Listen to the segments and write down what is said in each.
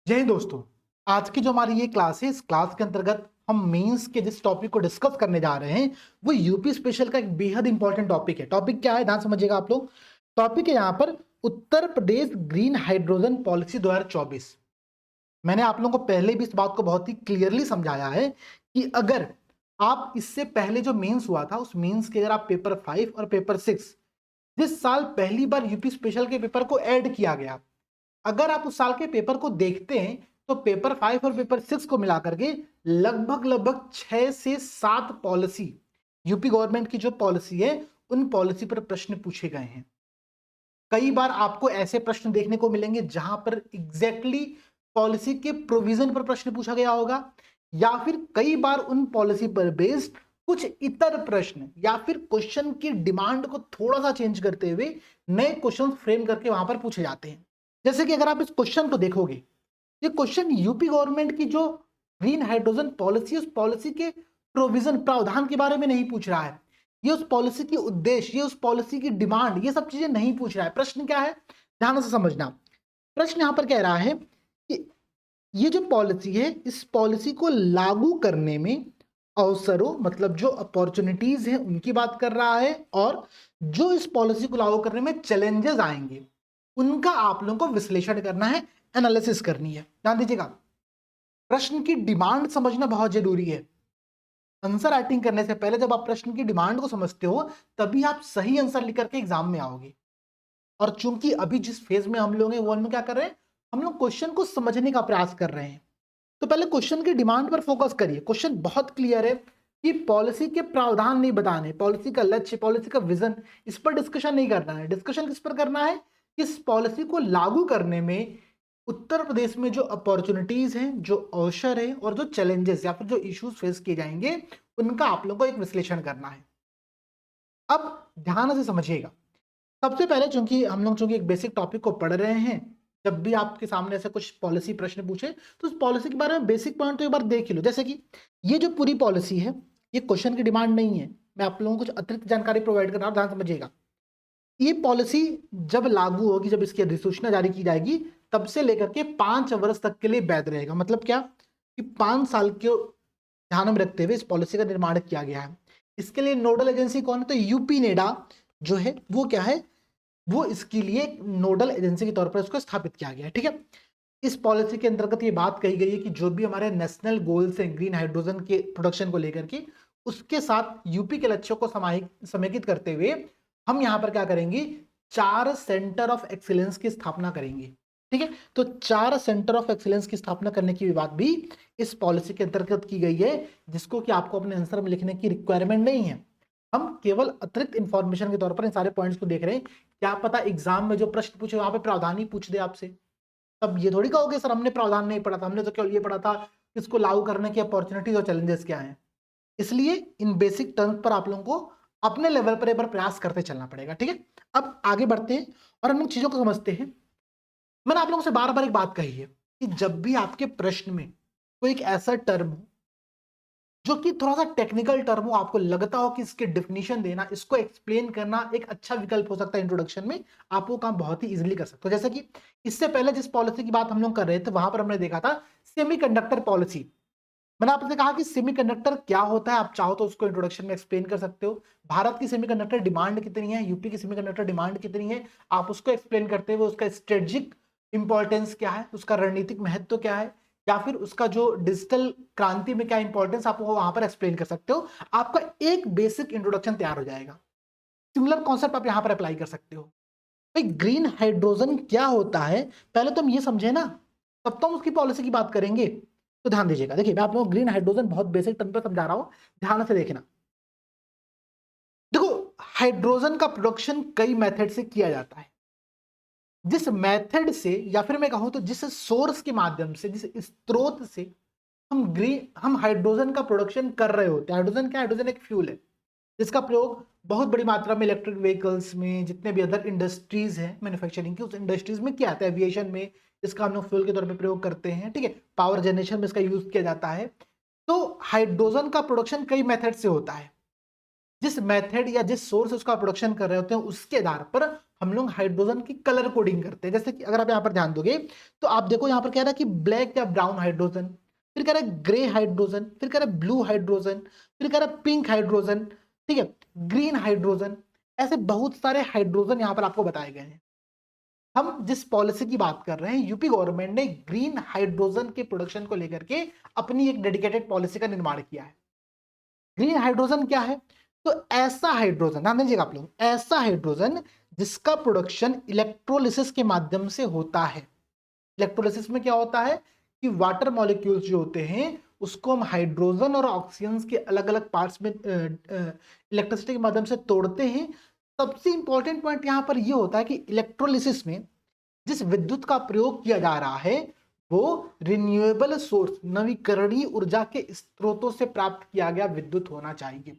जय हिंद दोस्तों। आज की जो हमारी ये क्लास है, इस क्लास के अंतर्गत हम मेंस के जिस टॉपिक को डिस्कस करने जा रहे हैं वो यूपी स्पेशल का एक बेहद इंपॉर्टेंट टॉपिक है। टॉपिक क्या है, ध्यान समझिएगा आप लोग। टॉपिक है यहाँ पर उत्तर प्रदेश ग्रीन हाइड्रोजन पॉलिसी 2024। मैंने आप लोगों को पहले भी इस बात को बहुत ही क्लियरली समझाया है कि अगर आप इससे पहले जो मेंस हुआ था उस मेंस के अगर आप पेपर 5 और पेपर 6 जिस साल पहली बार यूपी स्पेशल के पेपर को ऐड किया गया, अगर आप उस साल के पेपर को देखते हैं तो पेपर 5 और पेपर 6 को मिलाकर के लगभग लगभग 6 से 7 पॉलिसी, यूपी गवर्नमेंट की जो पॉलिसी है उन पॉलिसी पर प्रश्न पूछे गए हैं। कई बार आपको ऐसे प्रश्न देखने को मिलेंगे जहां पर एग्जैक्टली पॉलिसी के प्रोविजन पर प्रश्न पूछा गया होगा, या फिर कई बार उन पॉलिसी पर बेस्ड कुछ इतर प्रश्न या फिर क्वेश्चन की डिमांड को थोड़ा सा चेंज करते हुए नए क्वेश्चन फ्रेम करके वहां पर पूछे जाते हैं। जैसे कि अगर आप इस क्वेश्चन को देखोगे, ये क्वेश्चन यूपी गवर्नमेंट की जो ग्रीन हाइड्रोजन पॉलिसी, उस पॉलिसी के प्रोविजन प्रावधान के बारे में नहीं पूछ रहा है। ये उस पॉलिसी की उद्देश्य, ये उस पॉलिसी की डिमांड, ये सब चीजें नहीं पूछ रहा है। प्रश्न क्या है, ध्यान से समझना। प्रश्न यहां पर कह रहा है कि ये जो पॉलिसी है, इस पॉलिसी को लागू करने में अवसरों, मतलब जो अपॉर्चुनिटीज हैं उनकी बात कर रहा है, और जो इस पॉलिसी को लागू करने में चैलेंजेस आएंगे उनका आप लोगों को विश्लेषण करना है, एनालिसिस करनी है। ध्यान दीजिएगा, प्रश्न की डिमांड समझना बहुत जरूरी है। आंसर राइटिंग करने से पहले जब आप प्रश्न की डिमांड को समझते हो तभी आप सही आंसर लिख करके एग्जाम में आओगे। और चूंकि अभी जिस फेज में हम लोग हैं वो हम लोग क्या कर रहे हैं, हम लोग क्वेश्चन को समझने का प्रयास कर रहे हैं। तो पहले क्वेश्चन की डिमांड पर फोकस करिए। क्वेश्चन बहुत क्लियर है कि पॉलिसी के प्रावधान नहीं बताने, पॉलिसी का लक्ष्य, पॉलिसी का विजन, इस पर डिस्कशन नहीं करना है। डिस्कशन किस पर करना है, इस पॉलिसी को लागू करने में उत्तर प्रदेश में जो अपॉर्चुनिटीज हैं, जो अवसर है और जो चैलेंजेस या फिर जो इश्यूज फेस किए जाएंगे उनका आप लोगों को एक विश्लेषण करना है। अब ध्यान से समझिएगा। सबसे पहले चूंकि हम लोग एक बेसिक टॉपिक को पढ़ रहे हैं, जब भी आपके सामने ऐसे कुछ पॉलिसी प्रश्न पूछे तो उस पॉलिसी के बारे में बेसिक पॉइंट तो एक बार देख ही लो। जैसे कि ये जो पूरी पॉलिसी है ये क्वेश्चन की डिमांड नहीं है, मैं आप लोगों को कुछ अतिरिक्त जानकारी प्रोवाइड कर रहा हूं, ध्यान समझिएगा। ये पॉलिसी जब लागू होगी, जब इसकी अधिसूचना जारी की जाएगी, तब से लेकर के 5 वर्ष तक के लिए वैध रहेगा। मतलब क्या कि 5 साल के ध्यान में रखते हुए इस पॉलिसी का निर्माण किया गया है। इसके लिए नोडल एजेंसी कौन है, तो यूपी नेडा जो है वो क्या है, वो इसके लिए नोडल एजेंसी के तौर पर इसको स्थापित किया गया है। ठीक है, इस पॉलिसी के अंतर्गत ये बात कही गई है कि जो भी हमारे नेशनल गोल्स हैं ग्रीन हाइड्रोजन के प्रोडक्शन को लेकर के, उसके साथ यूपी के लक्ष्यों को समेकित करते हुए हम यहाँ पर क्या करेंगे, 4 सेंटर ऑफ एक्सीलेंस की स्थापना करेंगे। ठीक है, तो 4 सेंटर ऑफ एक्सीलेंस की स्थापना करने की बात भी इस पॉलिसी के अंतर्गत की गई है, जिसको कि आपको अपने आंसर में लिखने की रिक्वायरमेंट नहीं है। हम केवल अतिरिक्त इंफॉर्मेशन के तौर पर इन सारे पॉइंट्स को देख रहे हैं। क्या पता एग्जाम में जो प्रश्न पूछे वहां पे प्रावधान ही पूछ दे आपसे, तब ये थोड़ी कहोगे सर हमने प्रावधान नहीं पढ़ा था, हमने तो केवल ये पढ़ा था कि इसको लागू करने की अपॉर्चुनिटीज और चैलेंजेस क्या हैं। इसलिए इन बेसिक टर्म्स पर आप लोगों को अपने लेवल पर एक बार प्रयास करते चलना पड़ेगा। ठीक है, अब आगे बढ़ते हैं और हम लोग चीजों को समझते हैं। मैंने आप लोगों से बार बार एक बात कही है कि जब भी आपके प्रश्न में कोई एक ऐसा टर्म हो जो कि थोड़ा सा टेक्निकल टर्म हो, आपको लगता हो कि इसके डेफिनेशन देना, इसको एक्सप्लेन करना एक अच्छा विकल्प हो सकता है इंट्रोडक्शन में, आप वो काम बहुत ही इजीली कर सकते हो। जैसे कि इससे पहले जिस पॉलिसी की बात हम लोग कर रहे थे वहां पर हमने देखा था सेमीकंडक्टर पॉलिसी। मैंने आपसे कहा कि सेमीकंडक्टर क्या होता है, आप चाहो तो उसको इंट्रोडक्शन में एक्सप्लेन कर सकते हो। भारत की सेमीकंडक्टर डिमांड कितनी है, यूपी की सेमीकंडक्टर डिमांड कितनी है, आप उसको एक्सप्लेन करते हुए उसका स्ट्रेटेजिक इंपॉर्टेंस क्या है, उसका रणनीतिक महत्व क्या है, या फिर उसका जो डिजिटल क्रांति में क्या इंपॉर्टेंस, आप वहां पर एक्सप्लेन कर सकते हो। आपका एक बेसिक इंट्रोडक्शन तैयार हो जाएगा। सिमिलर कॉन्सेप्ट आप यहां पर अप्लाई कर सकते हो। भाई ग्रीन हाइड्रोजन क्या होता है, पहले तो हम ये समझे ना, तब तो हम उसकी पॉलिसी की बात करेंगे। तो ध्यान दीजिएगा, देखिए मैं आप लोगों को ग्रीन हाइड्रोजन बहुत बेसिक टर्म पर समझा रहा हूं, ध्यान से देखना। देखो, हाइड्रोजन का प्रोडक्शन कई मेथड से किया जाता है। जिस मेथड से या फिर मैं कहूं तो जिस सोर्स के माध्यम से, जिस स्रोत से हम हाइड्रोजन का प्रोडक्शन कर रहे होते हैं। हाइड्रोजन क्या, हाइड्रोजन एक फ्यूल है जिसका प्रयोग बहुत बड़ी मात्रा में इलेक्ट्रिक व्हीकल्स में, जितने भी अदर इंडस्ट्रीज हैं मैन्युफैक्चरिंग की, उस इंडस्ट्रीज में किया जाता है। एविएशन में इसका हम लोग फ्यूल के तौर पे प्रयोग करते हैं। ठीक है, पावर जनरेशन में इसका यूज किया जाता है। तो हाइड्रोजन का प्रोडक्शन कई मेथड से होता है। जिस मेथड या जिस सोर्स उसका प्रोडक्शन कर रहे होते हैं उसके आधार पर हम लोग हाइड्रोजन की कलर कोडिंग करते हैं। जैसे कि अगर आप यहाँ पर ध्यान दोगे तो आप देखो यहाँ पर कह रहा है कि ब्लैक या ब्राउन हाइड्रोजन, फिर कह रहा है ग्रे हाइड्रोजन, फिर कह रहा है ब्लू हाइड्रोजन, फिर कह रहा है पिंक हाइड्रोजन, ठीक है, ग्रीन हाइड्रोजन। ऐसे बहुत सारे हाइड्रोजन यहाँ पर आपको बताए गए हैं। हम जिस पॉलिसी की बात कर रहे हैं, यूपी गवर्नमेंट ने ग्रीन हाइड्रोजन के प्रोडक्शन को लेकर के अपनी एक डेडिकेटेड पॉलिसी का निर्माण किया है। ग्रीन हाइड्रोजन क्या है? तो ऐसा हाइड्रोजन, ध्यान दीजिएगा आप लोग, ऐसा हाइड्रोजन जिसका प्रोडक्शन इलेक्ट्रोलिसिस के माध्यम से होता है। इलेक्ट्रोलिसिस में क्या होता है कि वाटर मॉलिक्यूल्स जो होते हैं उसको हम हाइड्रोजन और ऑक्सीजन के अलग अलग पार्ट्स में इलेक्ट्रिसिटी के माध्यम से तोड़ते हैं। सबसे इंपॉर्टेंट पॉइंट यहां पर यह होता है कि इलेक्ट्रोलिसिस में जिस विद्युत का प्रयोग किया जा रहा है वो रिन्यूएबल सोर्स, नवीकरणीय ऊर्जा के स्रोतों से प्राप्त किया गया विद्युत होना चाहिए,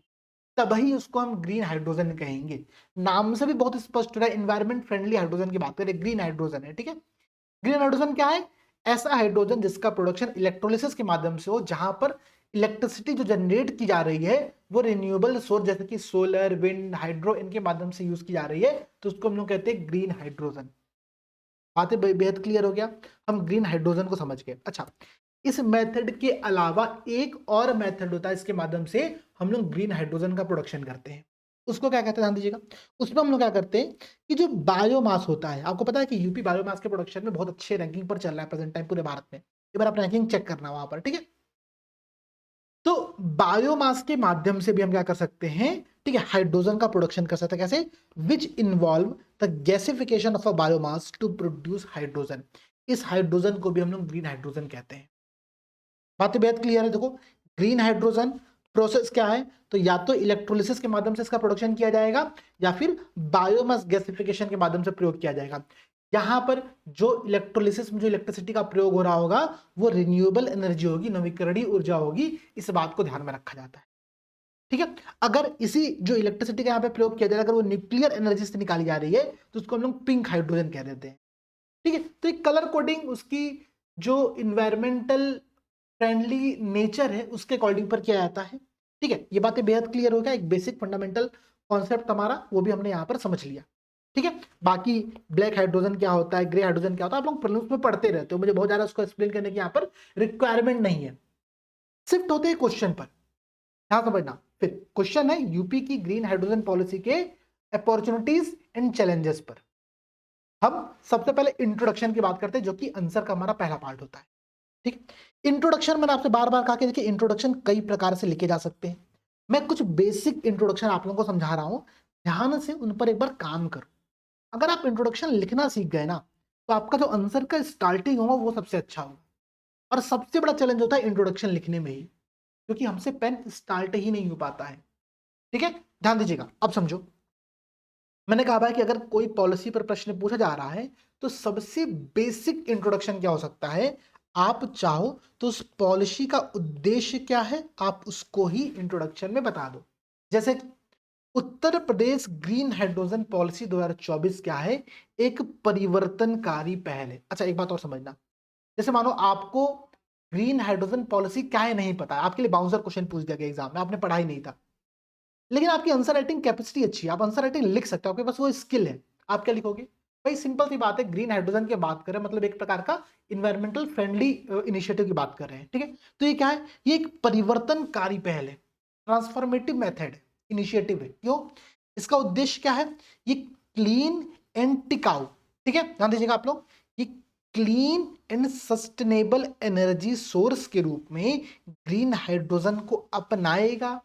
तभी उसको हम ग्रीन हाइड्रोजन कहेंगे। नाम से भी बहुत स्पष्ट हो रहा है, एनवायरमेंट फ्रेंडली हाइड्रोजन की बात करें, ग्रीन हाइड्रोजन है, ठीक है। ग्रीन हाइड्रोजन क्या है? ऐसा हाइड्रोजन जिसका प्रोडक्शन इलेक्ट्रोलिसिस के माध्यम से हो, जहां पर इलेक्ट्रिसिटी जो जनरेट की जा रही है वो रिन्यूएबल सोर्स जैसे कि सोलर, विंड, हाइड्रो, इनके माध्यम से यूज की जा रही है, तो उसको हम लोग कहते हैं ग्रीन हाइड्रोजन। बातें बेहद क्लियर हो गया, हम ग्रीन हाइड्रोजन को समझ गए। अच्छा, इस मेथड के अलावा एक और मेथड होता है, इसके माध्यम से हम लोग ग्रीन हाइड्रोजन का प्रोडक्शन करते हैं। उसको क्या कहते हैं ध्यान दीजिएगा। उसमें हम लोग क्या करते हैं कि जो बायोमास होता है, आपको पता है कि यूपी बायोमास के प्रोडक्शन में बहुत अच्छे रैंकिंग पर चल रहा है प्रेजेंट टाइम पूरे भारत में। एक बार आप रैंकिंग चेक करना वहां पर, ठीक है। तो बायोमास के माध्यम से भी हम क्या कर सकते हैं, ठीक है, हाइड्रोजन का प्रोडक्शन कर सकते हैं। कैसे? Which involve the gasification of a biomass to produce hydrogen. इस हाइड्रोजन को भी हम लोग ग्रीन हाइड्रोजन कहते हैं। बातें बेहद क्लियर है। देखो, ग्रीन हाइड्रोजन प्रोसेस क्या है, तो या तो इलेक्ट्रोलिसिस के माध्यम से इसका प्रोडक्शन किया जाएगा या फिर बायोमास गैसिफिकेशन के माध्यम से प्रयोग किया जाएगा। यहां पर जो इलेक्ट्रोलिसिस में जो इलेक्ट्रिसिटी का प्रयोग हो रहा होगा वो रिन्यूएबल एनर्जी होगी, नवीकरणीय ऊर्जा होगी, इस बात को ध्यान में रखा जाता है, ठीक है। अगर इसी जो इलेक्ट्रिसिटी का यहाँ पे प्रयोग किया जाए, अगर वो न्यूक्लियर एनर्जी से निकाली जा रही है तो उसको हम लोग पिंक हाइड्रोजन कह देते हैं, ठीक है। तो एक कलर कोडिंग उसकी जो इन्वायरमेंटल फ्रेंडली नेचर है उसके अकॉर्डिंग पर किया जाता है, ठीक है। ये बातें बेहद क्लियर हो गया, एक बेसिक फंडामेंटल कॉन्सेप्ट हमारा वो भी हमने यहाँ पर समझ लिया, ठीक है। बाकी ब्लैक हाइड्रोजन क्या होता है, ग्रे हाइड्रोजन क्या होता है, आप लोग प्रीलिम्स में पढ़ते रहते हो, मुझे बहुत ज्यादा उसको एक्सप्लेन करने की यहाँ पर रिक्वायरमेंट नहीं है। शिफ्ट होते हैं क्वेश्चन पर, ध्यान समझना। फिर क्वेश्चन है यूपी की ग्रीन हाइड्रोजन पॉलिसी के अपॉर्चुनिटीज एंड चैलेंजेस पर। हम सबसे पहले इंट्रोडक्शन की बात करते हैं जो कि आंसर का हमारा पहला पार्ट होता है, ठीक। इंट्रोडक्शन मैंने आपसे बार बार कहा कि देखिए इंट्रोडक्शन कई प्रकार से लिखे जा सकते हैं। मैं कुछ बेसिक इंट्रोडक्शन आप लोगों को समझा रहा हूं, ध्यान से उन पर एक बार काम करो। अगर आप इंट्रोडक्शन लिखना सीख गए ना तो आपका जो आंसर का स्टार्टिंग होगा वो सबसे अच्छा होगा। और सबसे बड़ा चैलेंज होता है इंट्रोडक्शन लिखने में ही, क्योंकि हमसे पेन स्टार्ट ही नहीं हो पाता है, ठीक है। ध्यान दीजिएगा, अब समझो। मैंने कहा भाई कि अगर कोई पॉलिसी पर प्रश्न पूछा जा रहा है तो सबसे बेसिक इंट्रोडक्शन क्या हो सकता है, आप चाहो तो उस पॉलिसी का उद्देश्य क्या है आप उसको ही इंट्रोडक्शन में बता दो। जैसे कि उत्तर प्रदेश ग्रीन हाइड्रोजन पॉलिसी 2024 क्या है, एक परिवर्तनकारी पहल है। अच्छा, एक बात और समझना, जैसे मानो आपको ग्रीन हाइड्रोजन पॉलिसी क्या है नहीं पता है, आपके लिए बाउंसर क्वेश्चन पूछ दिया गया एग्जाम में, आपने पढ़ा ही नहीं था, लेकिन आपकी आंसर राइटिंग कैपेसिटी अच्छी है, आप आंसर राइटिंग लिख सकते हो, आपके पास वो स्किल है, आप क्या लिखोगे भाई? सिंपल सी बात है, ग्रीन हाइड्रोजन की बात करें मतलब एक प्रकार का इन्वायरमेंटल फ्रेंडली इनिशिएटिव की बात कर रहे हैं, ठीक है। तो ये क्या है, ये एक परिवर्तनकारी पहल है, ट्रांसफॉर्मेटिव मेथड इनिशिएटिव है। क्यों? इसका उद्देश्य क्या है, ये क्लीन एंड टिकाऊ, ठीक है, ध्यान दीजिएगा आप लोग, ये clean and sustainable energy source के रूप में ग्रीन हाइड्रोजन को अपनाएगा,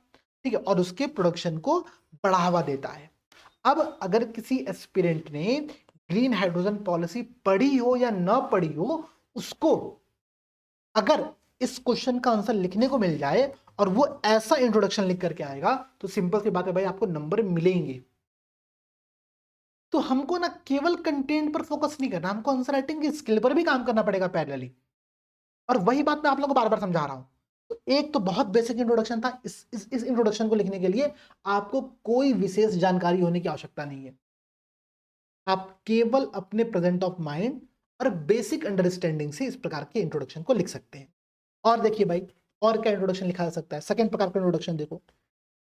ठीक है, और उसके प्रोडक्शन को बढ़ावा देता है। अब अगर किसी एस्पिरेंट ने ग्रीन हाइड्रोजन पॉलिसी पढ़ी हो या ना पढ़ी हो, उसको अगर इस क्वेश्चन का आंसर लिखने को मिल जाए और वो ऐसा इंट्रोडक्शन लिख करके आएगा तो सिंपल सी बात है भाई, आपको नंबर मिलेंगे। तो हमको ना केवल कंटेंट पर फोकस नहीं करना, हमको आंसर राइटिंग की स्किल पर भी काम करना पड़ेगा पैरेलली। और वही बात मैं आप लोगों को बार बार समझा रहा हूं। तो एक तो बहुत बेसिक इंट्रोडक्शन था, इस इंट्रोडक्शन को लिखने के लिए आपको कोई विशेष जानकारी होने की आवश्यकता नहीं है, आप केवल अपने प्रेजेंट ऑफ माइंड और बेसिक अंडरस्टैंडिंग से इस प्रकार के इंट्रोडक्शन को लिख सकते हैं। और देखिए भाई, और क्या इंट्रोडक्शन लिखा जा सकता है, सेकंड प्रकार का इंट्रोडक्शन देखो,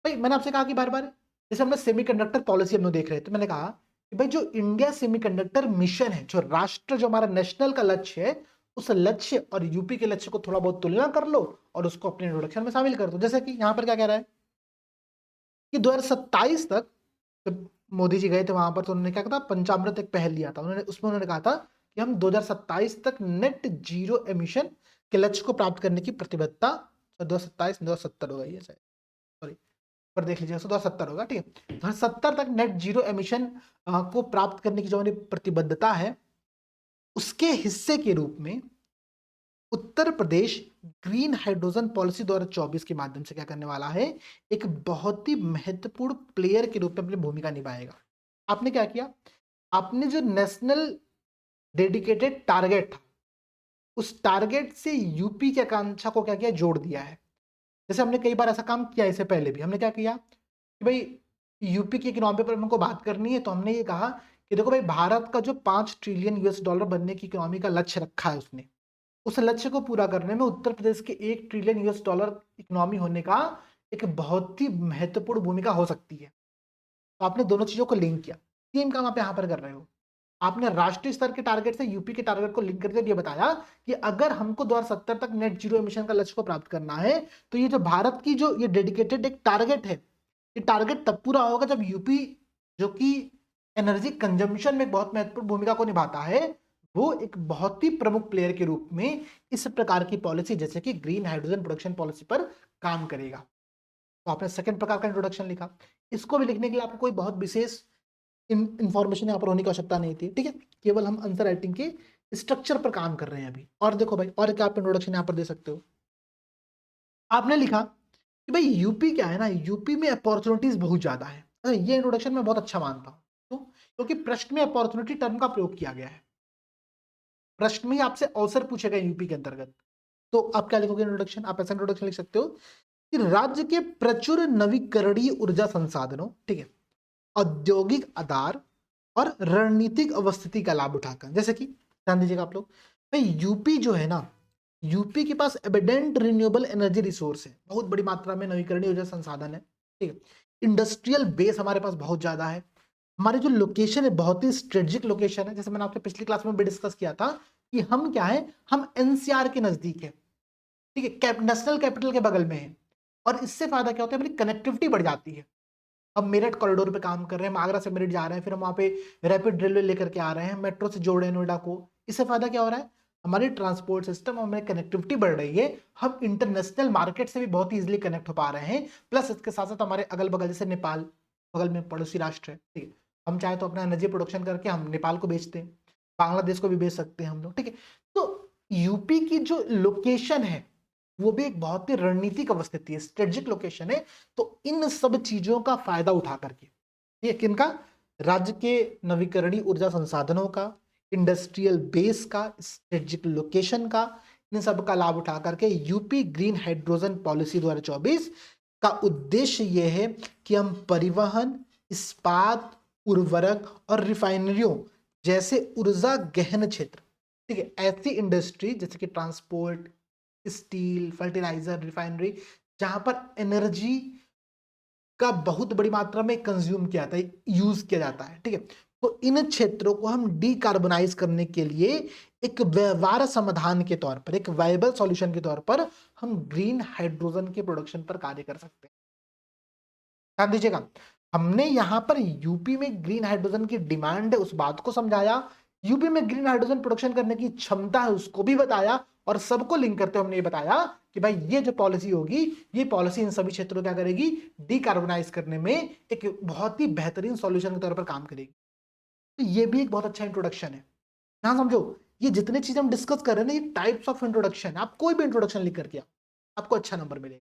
भाई मैंने आपसे कहा कि बार बार जैसे हमने सेमीकंडक्टर पॉलिसी हम लोग देख रहे थे, तो मैंने कहा कि भाई जो इंडिया सेमीकंडक्टर मिशन है, जो राष्ट्र जो हमारा नेशनल का लक्ष्य है, उस लक्ष्य और यूपी के लक्ष्य को थोड़ा बहुत तुलना कर लो और उसको अपने इंट्रोडक्शन में शामिल कर दो। जैसे कि यहाँ पर क्या कह रहा है कि 2027 तक जब मोदी जी गए थे वहां पर, तो उन्होंने क्या कहा था, पंचामृत एक पहल लिया था उन्होंने, उसमें उन्होंने कहा था कि हम 2027 तक नेट जीरो एमिशन के लक्ष्य को प्राप्त करने की प्रतिबद्धता, 2027 2070 होगा ये, सॉरी पर देख लीजिए 2070 होगा, ठीक है। 2070 तक नेट जीरो एमिशन को प्राप्त करने की जो हमारी प्रतिबद्धता है, उसके हिस्से के रूप में उत्तर प्रदेश ग्रीन हाइड्रोजन पॉलिसी 2024 के माध्यम से क्या करने वाला है, एक बहुत ही महत्वपूर्ण प्लेयर के रूप में अपनी भूमिका निभाएगा। आपने क्या किया, आपने जो नेशनल डेडिकेटेड टारगेट था, उस टारगेट से यूपी की आकांक्षा को क्या किया, जोड़ दिया है। जैसे हमने कई बार ऐसा काम किया, इससे पहले भी हमने क्या किया कि भाई यूपी की इकोनॉमी पर हमको बात करनी है, तो हमने ये कहा कि देखो भाई भारत का जो 5 ट्रिलियन यूएस डॉलर बनने की इकोनॉमी का लक्ष्य रखा है उसने, उस लक्ष्य को पूरा करने में उत्तर प्रदेश के 1 ट्रिलियन यूएस डॉलर इकोनॉमी होने का एक बहुत ही महत्वपूर्ण भूमिका हो सकती है। तो आपने दोनों चीजों को लिंक किया, सेम काम आप यहाँ पर कर रहे हो। आपने राष्ट्रीय स्तर के टारगेट से यूपी के टारगेट को लिंक करके ये बताया कि अगर हमको 2070 तक नेट जीरो एमिशन का लक्ष्य को प्राप्त करना है, तो ये जो भारत की जो ये डेडिकेटेड एक टारगेट है, ये टारगेट तब पूरा होगा जब यूपी, जो कि एनर्जी कंजम्पशन में बहुत महत्वपूर्ण भूमिका को निभाता है, वो एक बहुत ही प्रमुख प्लेयर के रूप में इस प्रकार की पॉलिसी जैसे कि ग्रीन हाइड्रोजन प्रोडक्शन पॉलिसी पर काम करेगा। तो आपने सेकंड प्रकार का इंट्रोडक्शन लिखा। इसको भी लिखने के लिए आपको कोई बहुत विशेष इंफॉर्मेशन यहाँ पर होने की आवश्यकता नहीं थी, ठीक है। केवल हम आंसर राइटिंग के स्ट्रक्चर पर काम कर रहे हैं अभी। और देखो भाई, और क्या आप इंट्रोडक्शन यहाँ पर दे सकते हो, आपने लिखा कि भाई यूपी क्या है ना, यूपी में अपॉर्चुनिटीज बहुत ज्यादा है। ये इंट्रोडक्शन मैं बहुत अच्छा मानता हूँ, तो क्योंकि प्रश्न में अपॉर्चुनिटी टर्म का प्रयोग किया गया है, प्रश्न में आपसे अवसर पूछे गए यूपी के अंतर्गत। तो आप क्या लिखोगे इंट्रोडक्शन, आप ऐसा इंट्रोडक्शन लिख सकते हो कि राज्य के प्रचुर नवीकरणीय ऊर्जा संसाधनों, ठीक है, औद्योगिक आधार और रणनीतिक अवस्थिति का लाभ उठाकर, जैसे कि ध्यान दीजिएगा आप लोग, भाई यूपी जो है ना, यूपी के पास एबिडेंट रिन्यूएबल एनर्जी रिसोर्स है, बहुत बड़ी मात्रा में नवीकरणीय ऊर्जा संसाधन है, ठीक है। इंडस्ट्रियल बेस हमारे पास बहुत ज्यादा है, हमारी जो लोकेशन है बहुत ही स्ट्रेटेजिक लोकेशन है, जैसे मैंने आपसे पिछली क्लास में भी डिस्कस किया था कि हम क्या है, हम एनसीआर के नजदीक है, ठीक है, नेशनल कैपिटल के बगल में है, और इससे फायदा क्या होता है, हमारी कनेक्टिविटी बढ़ जाती है। हम मेरठ कॉरिडोर पे काम कर रहे हैं, हम आगरा से मेरठ जा रहे हैं, फिर हम वहाँ पे रैपिड रेलवे लेकर के आ रहे हैं, मेट्रो से जोड़ रहे हैं नोएडा को। इससे फायदा क्या हो रहा है, हमारी ट्रांसपोर्ट सिस्टम, हमारी कनेक्टिविटी बढ़ रही है, हम इंटरनेशनल मार्केट से भी बहुत इजीली कनेक्ट हो पा रहे हैं। प्लस इसके साथ साथ हमारे अगल बगल, जैसे नेपाल बगल में पड़ोसी राष्ट्र है, ठीक है, हम चाहे तो अपना एनर्जी प्रोडक्शन करके हम नेपाल को बेचते हैं, बांग्लादेश को भी बेच सकते हैं हम लोग, ठीक है। तो यूपी की जो लोकेशन है वो भी एक बहुत ही रणनीतिक अवस्थिति है, स्ट्रेटेजिक लोकेशन है। तो इन सब चीजों का फायदा उठा करके, ये किनका, राज्य के नवीकरणीय ऊर्जा संसाधनों का, इंडस्ट्रियल बेस का, स्ट्रेटेजिक लोकेशन का, इन सब का लाभ उठा करके यूपी ग्रीन हाइड्रोजन पॉलिसी 2024 का उद्देश्य यह है कि हम परिवहन, इस्पात, उर्वरक और रिफाइनरियों जैसे ऊर्जा गहन क्षेत्र, ठीक है, ऐसी इंडस्ट्री जैसे कि ट्रांसपोर्ट, स्टील, फर्टिलाइजर, रिफाइनरी, जहां पर एनर्जी का बहुत बड़ी मात्रा में कंज्यूम किया जाता है, यूज किया जाता है, ठीक है। तो इन क्षेत्रों को हम डीकार्बोनाइज करने के लिए एक व्यवहार्य समाधान के तौर पर, एक वायबल सॉल्यूशन के तौर पर हम ग्रीन हाइड्रोजन के प्रोडक्शन पर कार्य कर सकते हैं। ध्यान दीजिएगा, हमने यहां पर यूपी में ग्रीन हाइड्रोजन की डिमांड है उस बात को समझाया, यूपी में ग्रीन हाइड्रोजन प्रोडक्शन करने की क्षमता है उसको भी बताया, और सबको लिंक करते हुए हमने ये बताया कि भाई ये जो पॉलिसी होगी, ये पॉलिसी इन सभी क्षेत्रों क्या करेगी, डीकार्बोनाइज करने में एक बहुत ही बेहतरीन सॉल्यूशन के तौर पर काम करेगी। तो ये भी एक बहुत अच्छा इंट्रोडक्शन है। ध्यान समझो, ये जितने चीज हम डिस्कस कर रहे हैं ना, ये टाइप्स ऑफ इंट्रोडक्शन, आप कोई भी इंट्रोडक्शन लिख करके आपको अच्छा नंबर मिलेगा।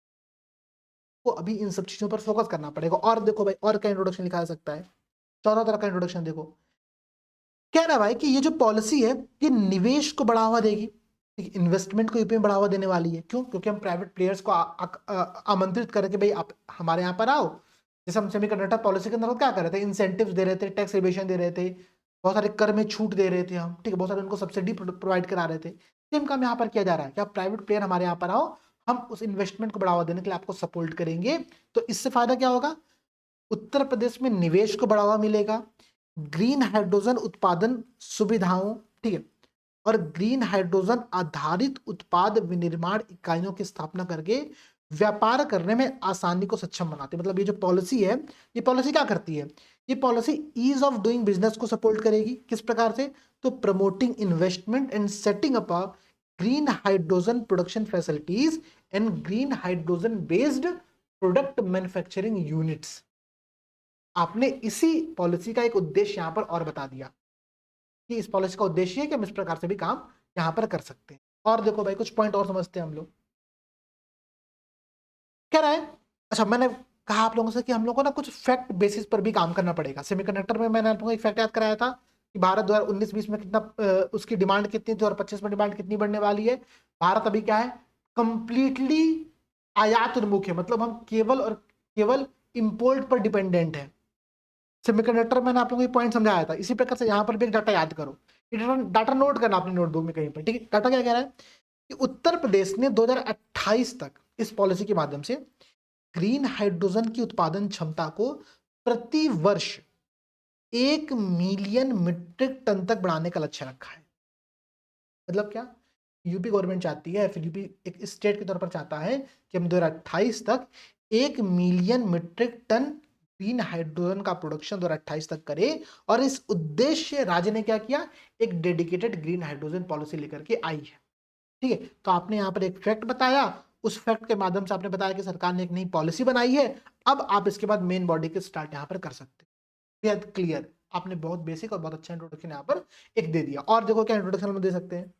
तो अभी इन सब चीजों पर फोकस करना पड़ेगा। और देखो भाई, और क्या इंट्रोडक्शन लिखा जा सकता है, चौथा तरह का इंट्रोडक्शन देखो, कह रहा है भाई कि ये जो पॉलिसी है ये निवेश को बढ़ावा देगी, इन्वेस्टमेंट को यूपी में बढ़ावा देने वाली है। क्यों? क्योंकि हम प्राइवेट प्लेयर्स को आमंत्रित करके भाई आप हमारे यहाँ पर आओ। जैसे हम सेमीकंडक्टर पॉलिसी के अंदर क्या कर रहे थे, इंसेंटिव्स दे रहे थे, टैक्स रिबेशन दे रहे थे, बहुत सारे कर में छूट दे रहे थे हम, ठीक है, बहुत सारे उनको सब्सिडी प्रोवाइड करा रहे थे। सेम काम यहाँ पर किया जा रहा है कि आप प्राइवेट प्लेयर हमारे यहाँ पर आओ, हम उस इन्वेस्टमेंट को बढ़ावा देने के लिए आपको सपोर्ट करेंगे। तो इससे फायदा क्या होगा? उत्तर प्रदेश में निवेश को बढ़ावा मिलेगा, ग्रीन हाइड्रोजन उत्पादन सुविधाओं, ठीक है, और ग्रीन हाइड्रोजन आधारित उत्पाद विनिर्माण इकाइयों की स्थापना करके व्यापार करने में आसानी को सक्षम बनाती है। मतलब ये जो पॉलिसी है, ये पॉलिसी क्या करती है? ये policy ease of doing business को सपोर्ट करेगी। किस प्रकार से? तो promoting investment and setting up green hydrogen production facilities and green hydrogen based product manufacturing units. आपने इसी पॉलिसी का एक उद्देश्य यहां पर और बता दिया कि इस पॉलिसी का उद्देश्य है कि हम इस प्रकार से भी काम यहां पर कर सकते हैं। और देखो भाई, कुछ पॉइंट और समझते हैं हम लोग। कह रहा है, अच्छा मैंने कहा आप लोगों से कि हम लोगों को ना कुछ फैक्ट बेसिस पर भी काम करना पड़ेगा। सेमीकंडक्टर में मैंने आप लोगों को एक फैक्ट याद कराया था कि भारत 2019-20 में कितना उसकी डिमांड कितनी थी और 25 में डिमांड कितनी बढ़ने वाली है। भारत अभी क्या है? कंप्लीटली आयात उन्मुख है, मतलब हम केवल और केवल इंपोर्ट पर डिपेंडेंट है। सेमीकंडक्टर मैंने आप लोगों को पॉइंट समझाया था। इसी प्रकार से यहाँ पर भी एक डाटा याद करो, डाटा नोट करना अपनी नोटबुक में कहीं पर, ठीक है। डाटा क्या कह रहा है कि उत्तर प्रदेश ने 2028 तक इस पॉलिसी के माध्यम से ग्रीन हाइड्रोजन की उत्पादन क्षमता को प्रति वर्ष 1 मिलियन मीट्रिक टन तक बढ़ाने का लक्ष्य रखा है। मतलब क्या? यूपी गवर्नमेंट चाहती है, फिर यूपी एक स्टेट के तौर पर चाहता है कि हम 2028 तक 1 million metric ton green hydrogen का प्रोडक्शन 2028 तक करे। और इस उद्देश्य राज्य ने क्या किया? एक डेडिकेटेड ग्रीन हाइड्रोजन पॉलिसी लेकर के आई है, ठीक है। तो आपने यहाँ पर एक फैक्ट बताया, उस फैक्ट के माध्यम से आपने बताया कि सरकार ने एक नई पॉलिसी बनाई है। अब आप इसके बाद मेन बॉडी के स्टार्ट यहाँ पर कर सकते हैं। क्लियर? आपने बहुत बेसिक और बहुत अच्छा इंट्रोडक्शन यहाँ पर एक दे दिया। और देखो क्या इंट्रोडक्शन में दे सकते हैं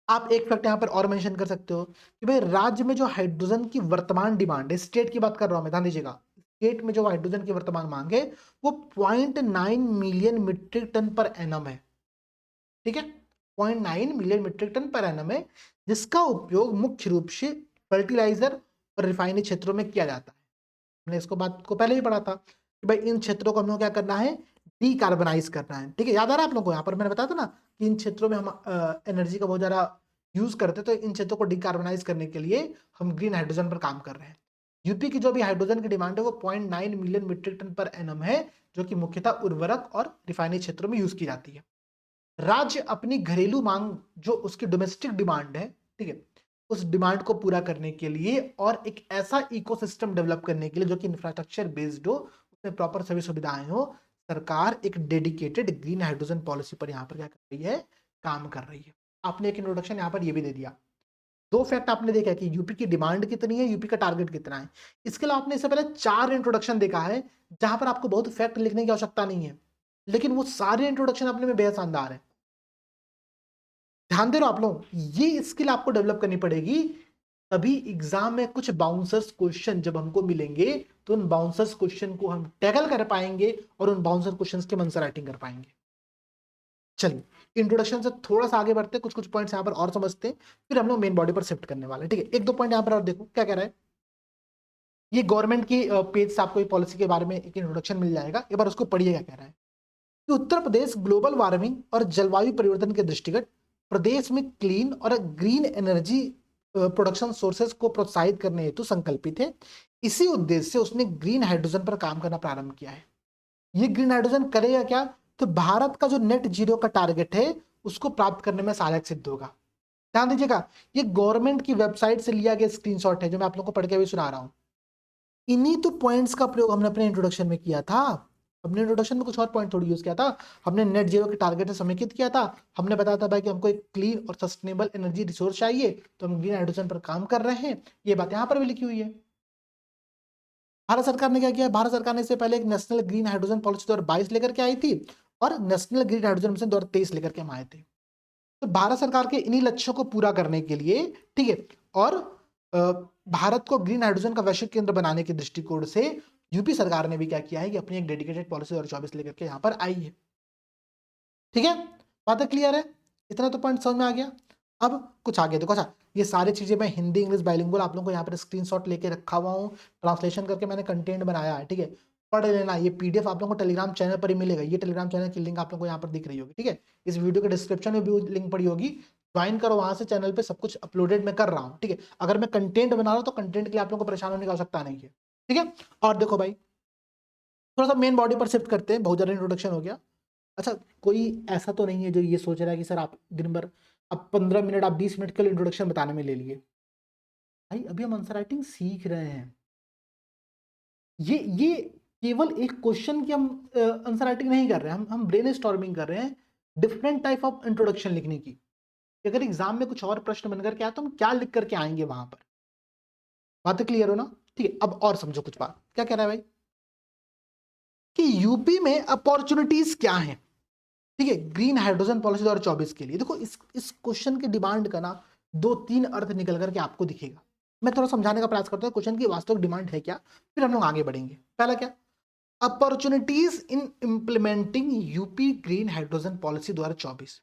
आप। एक फैक्ट यहाँ पर और मेंशन कर सकते हो कि भाई राज्य में जो हाइड्रोजन की वर्तमान डिमांड है, स्टेट की बात कर रहा हूं मैं, ध्यान दीजिएगा, स्टेट में जो हाइड्रोजन की वर्तमान मांग है वो 0.9 million metric ton per annum है, ठीक है। 0.9 million metric ton per annum है, जिसका उपयोग मुख्य रूप से फर्टिलाइजर और रिफाइनरी क्षेत्रों में किया जाता है। हमने इसको बात को पहले भी पढ़ा था कि भाई इन क्षेत्रों को हम लोग क्या करना है? डीकार्बनाइज करना है, ठीक है। याद आ रहा है आप लोगों को? यहाँ पर मैंने बताया था ना कि इन क्षेत्रों में हम एनर्जी का बहुत ज्यादा यूज करते हैं, तो इन क्षेत्रों को डीकार्बनाइज करने के लिए हम ग्रीन हाइड्रोजन पर काम कर रहे हैं। यूपी की जो भी हाइड्रोजन की डिमांड है वो 0.9 million metric ton per annum है, जो कि मुख्यतः उर्वरक और रिफाइनरी क्षेत्रों में यूज की जाती है। राज्य अपनी घरेलू मांग, जो उसकी डोमेस्टिक डिमांड है, ठीक है, उस डिमांड को पूरा करने के लिए और एक ऐसा इकोसिस्टम डेवलप करने के लिए जो कि इंफ्रास्ट्रक्चर बेस्ड हो, उसमें प्रॉपर सभी सुविधाएं हो, सरकार एक डेडिकेटेड ग्रीन हाइड्रोजन पॉलिसी पर यहाँ पर क्या कर रही है? काम कर रही है। आपने एक इंट्रोडक्शन यहाँ पर ये भी दे दिया। दो फैक्ट आपने देखा कि यूपी की डिमांड कितनी है, यूपी का टारगेट कितना है। इसके अलावा आपने इससे पहले 4 इंट्रोडक्शन देखा है जहां पर आपको बहुत फैक्ट लिखने की आवश्यकता नहीं है, लेकिन वो सारे इंट्रोडक्शन अपने में बेहद शानदार है। ध्यान दे रहे हो आप लोग? ये स्किल आपको डेवलप करनी पड़ेगी, तभी एग्जाम में कुछ बाउंसर्स क्वेश्चन जब हमको मिलेंगे तो उन बाउंसर्स क्वेश्चन को हम टैकल कर पाएंगे और उन बाउंसर क्वेश्चंस के आंसर राइटिंग कर पाएंगे। चलिए, इंट्रोडक्शन से थोड़ा सा आगे बढ़ते, कुछ कुछ पॉइंट्स यहाँ पर और समझते हैं, फिर हम लोग मेन बॉडी पर शिफ्ट करने वाले हैं, ठीक है। एक दो पॉइंट यहाँ पर और देखो क्या कह रहा है। ये गवर्नमेंट की पेज से आपको पॉलिसी के बारे में एक इंट्रोडक्शन मिल जाएगा, एक बार उसको पढ़िएगा। कह रहा है कि उत्तर प्रदेश ग्लोबल वार्मिंग और जलवायु परिवर्तन के दृष्टिगत प्रदेश में क्लीन और ग्रीन एनर्जी प्रोडक्शन सोर्सेज को प्रोत्साहित करने हेतु संकल्पित है। इसी उद्देश्य से उसने ग्रीन हाइड्रोजन पर काम करना प्रारंभ किया है। ये ग्रीन हाइड्रोजन करेगा क्या? तो भारत का जो नेट जीरो का टारगेट है उसको प्राप्त करने में सहायक सिद्ध होगा। ध्यान दीजिएगा, ये गवर्नमेंट की वेबसाइट से लिया गया स्क्रीनशॉट है जो मैं आप लोगों को पढ़ के भी सुना रहा हूं। इन्हीं तो पॉइंट्स का प्रयोग हमने अपने इंट्रोडक्शन में किया था। हमने इंट्रोडक्शन में कुछ और पॉइंट थोड़ी यूज किया था। हमने नेट जीरो के टारगेट से समेकित किया था। हमने बताया था भाई कि हमको एक क्लीन और सस्टेनेबल एनर्जी रिसोर्स चाहिए, तो हम ग्रीन हाइड्रोजन पर काम कर रहे हैं। ये बात यहाँ पर भी लिखी हुई है। भारत सरकार ने क्या किया? भारत सरकार ने इससे पहले एक नेशनल ग्रीन हाइड्रोजन पॉलिसी 2022 लेकर के आई थी और नेशनल ग्रीन हाइड्रोजन मिशन 2023 लेकर के हम आए थे। तो भारत सरकार के इन्हीं लक्ष्यों को पूरा करने के लिए, ठीक है, और भारत को ग्रीन हाइड्रोजन का वैश्विक केंद्र बनाने के दृष्टिकोण से यूपी सरकार ने भी क्या किया है कि अपनी एक डेडिकेटेड पॉलिसी 2024 लेकर के यहाँ पर आई है। ठीक है, बात क्लियर है? इतना तो पॉइंट समझ में आ गया। अब कुछ आगे देखो। अच्छा, ये सारी चीजें मैं हिंदी इंग्लिश बाइलिंगुअल आप लोगों को यहाँ पर स्क्रीनशॉट लेके रखा हुआ हूँ, ट्रांसलेशन करके मैंने कंटेंट बनाया है, ठीक है। पढ़ लेना। ये पीडीएफ आप लोगों को टेलीग्राम चैनल पर ही मिलेगा। ये टेलीग्राम चैनल की लिंक आप लोगों को यहाँ पर दिख रही होगी, ठीक है। इस वीडियो के डिस्क्रिप्शन में भी लिंक पड़ी होगी, ज्वाइन करो वहां से, चैनल पे सब कुछ अपलोडेड मैं कर रहा हूँ, ठीक है। अगर मैं कंटेंट बना रहा हूँ तो कंटेंट के लिए आप लोगों को परेशान होने की आवश्यकता नहीं है, ठीक है। और देखो भाई, थोड़ा सा मेन बॉडी पर शिफ्ट करते हैं, बहुत ज्यादा इंट्रोडक्शन हो गया। अच्छा, कोई ऐसा तो नहीं है जो ये सोच रहा है कि सर आप दिन भर, अब 15 मिनट, आप 20 मिनट के लिए इंट्रोडक्शन बताने में ले लिए। भाई अभी हम आंसर राइटिंग सीख रहे हैं। ये केवल एक क्वेश्चन की हम आंसर राइटिंग नहीं कर रहे हैं, हम ब्रेन स्टॉर्मिंग कर रहे हैं डिफरेंट टाइप ऑफ इंट्रोडक्शन लिखने की। अगर एग्जाम में कुछ और प्रश्न बनकर के आए तो हम क्या लिख करके आएंगे वहां पर। बात क्लियर हो ना? ठीक है, अब और समझो कुछ बात। क्या कह रहा है भाई कि यूपी में अपॉर्चुनिटीज क्या हैं, ठीक है, ग्रीन हाइड्रोजन पॉलिसी 2024 के लिए। देखो इस क्वेश्चन की डिमांड का ना 2-3 अर्थ निकल करके आपको दिखेगा। मैं थोड़ा समझाने का प्रयास करता हूँ क्वेश्चन की वास्तविक डिमांड है क्या, फिर हम लोग आगे बढ़ेंगे। पहला क्या, opportunities in implementing UP green hydrogen policy 2024।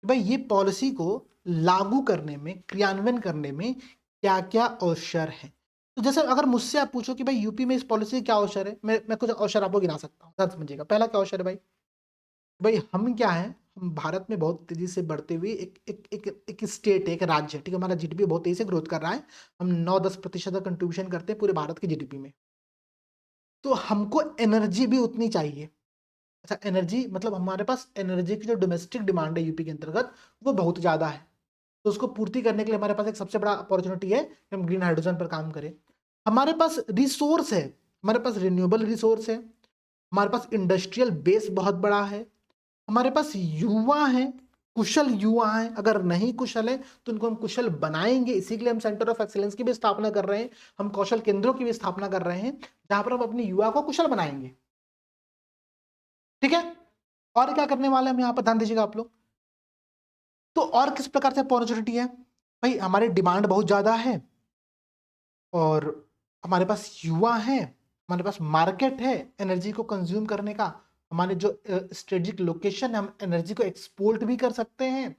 भाई ये पॉलिसी को लागू करने में, क्रियान्वयन करने में क्या क्या अवसर है। तो जैसे अगर मुझसे आप पूछो कि भाई यूपी में इस पॉलिसी क्या अवसर है, मैं कुछ अवसर आपको गिना सकता हूँ, ध्यान समझिएगा। पहला क्या अवसर है भाई, भाई हम क्या है, हम भारत में बहुत तेजी से बढ़ते हुए एक स्टेट है, एक राज्य है, ठीक है। हमारा जीडीपी बहुत तेजी से ग्रोथ कर रहा है, हम 9-10% का कंट्रीब्यूशन करते हैं पूरे भारत के जीडीपी में। तो हमको एनर्जी भी उतनी चाहिए। अच्छा, एनर्जी मतलब हमारे पास एनर्जी की जो डोमेस्टिक डिमांड है यूपी के अंतर्गत वो बहुत ज्यादा है। तो उसको पूर्ति करने के लिए हमारे पास एक सबसे बड़ा अपॉर्चुनिटी है कि हम ग्रीन हाइड्रोजन पर काम करें। हमारे पास रिसोर्स है, हमारे पास रिन्यूएबल रिसोर्स है, हमारे पास इंडस्ट्रियल बेस बहुत बड़ा है, हमारे पास युवा हैं, कुशल युवा हैं। अगर नहीं कुशल है तो उनको हम कुशल बनाएंगे, इसी के लिए हम सेंटर ऑफ एक्सीलेंस की भी स्थापना कर रहे हैं, हम कौशल केंद्रों की भी स्थापना कर रहे हैं जहां पर हम अपने युवा को कुशल बनाएंगे, ठीक है। और क्या करने वाले हम यहाँ पर, ध्यान दीजिएगा आप लोग। तो और किस प्रकार से अपॉर्चुनिटी है भाई, हमारी डिमांड बहुत ज्यादा है और हमारे पास युवा है, हमारे पास मार्केट है एनर्जी को कंज्यूम करने का, हमारे जो स्ट्रेटेजिक लोकेशन है, हम एनर्जी को एक्सपोर्ट भी कर सकते हैं।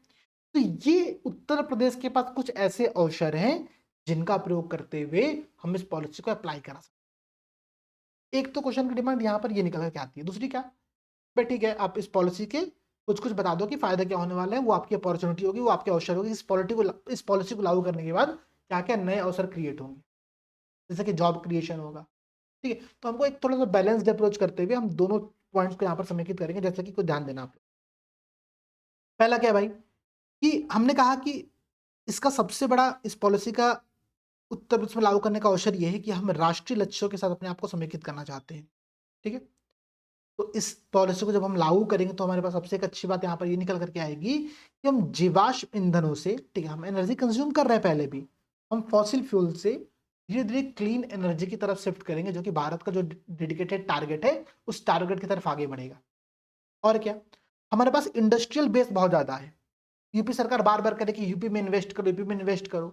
तो ये उत्तर प्रदेश के पास कुछ ऐसे अवसर हैं जिनका प्रयोग करते हुए हम इस पॉलिसी को अप्लाई करा सकते हैं। एक तो क्वेश्चन की डिमांड यहाँ पर ये निकल के आती है। दूसरी क्या, भाई ठीक है, आप इस पॉलिसी के कुछ कुछ बता दो कि फायदा क्या होने वाला है, वो आपकी अपॉर्चुनिटी होगी, वो आपके अवसर होगी। इस पॉलिसी को लागू करने के बाद क्या क्या नए अवसर क्रिएट होंगे, जैसे कि जॉब क्रिएशन होगा, ठीक है। तो हमको एक थोड़ा सा बैलेंस्ड अप्रोच करते हुए हम दोनों पॉइंट्स को यहाँ पर समेकित करेंगे, जैसे कि कुछ ध्यान देना आप लोग। पहला क्या है भाई कि हमने कहा कि इसका सबसे बड़ा, इस पॉलिसी का उत्तर प्रदेश में लागू करने का अवसर यह है कि हम राष्ट्रीय लक्ष्यों के साथ अपने आप को समेकित करना चाहते हैं, ठीक है। तो इस पॉलिसी को जब हम लागू करेंगे तो हमारे पास सबसे एक अच्छी बात यहाँ पर ये निकल करके आएगी कि हम जीवाश्म ईंधनों से, ठीक है, हम एनर्जी कंज्यूम कर रहे हैं पहले भी, हम फॉसिल फ्यूल से धीरे धीरे क्लीन एनर्जी की तरफ शिफ्ट करेंगे, जो कि भारत का जो डेडिकेटेड टारगेट है उस टारगेट की तरफ आगे बढ़ेगा। और क्या, हमारे पास इंडस्ट्रियल बेस बहुत ज्यादा है। यूपी सरकार बार बार करे कि यूपी में इन्वेस्ट करो, यूपी में इन्वेस्ट करो।